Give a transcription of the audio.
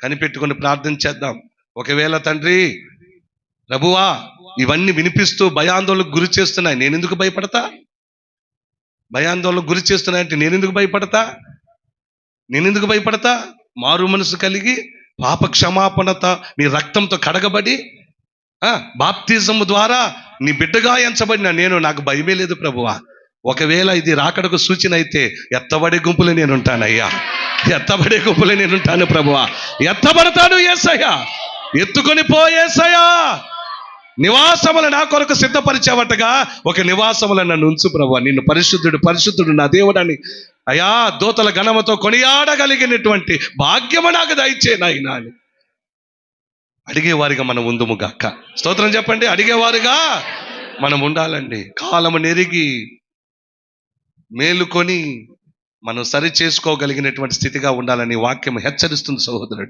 కనిపెట్టుకుని ప్రార్థన చేద్దాం. ఒకవేళ తండ్రి ప్రభువా ఇవన్నీ వినిపిస్తూ భయాందోళనకు గురి చేస్తున్నాయి, నేనెందుకు భయపడతా? భయాందోళనకు గురి చేస్తున్నాయంటే నేనెందుకు భయపడతా? మారు మనసు కలిగి పాప క్షమాపణత నీ రక్తంతో కడగబడి బాప్తిజం ద్వారా నీ బిడ్డగా ఎంచబడిన నాకు భయమే లేదు ప్రభువా. ఒకవేళ ఇది రాకడకు సూచన అయితే ఎత్తబడే గుంపులు నేనుంటానయ్యా, ఎత్తబడే గుంపులు నేనుంటాను ప్రభువా. ఎత్తబడతాను యేసయ్యా, ఎత్తుకొని పో యేసయ్యా. నివాసములు నా కొరకు సిద్ధపరిచావటగా ఒక నివాసములు నన్ను ఉంచు ప్రభువా. నిన్ను పరిశుద్ధుడు నా దేవుడని అయా దూతల గణముతో కొనియాడగలిగినటువంటి భాగ్యము నాకు దయచే నాయనా అని అడిగేవారిగా మనం ఉందుముగాక. స్తోత్రం చెప్పండి. అడిగేవారుగా మనం ఉండాలండి. కాలము నెరిగి మేలుకొని మనం సరి చేసుకోగలిగినటువంటి స్థితిగా ఉండాలని వాక్యం హెచ్చరిస్తుంది సహోదరుడు.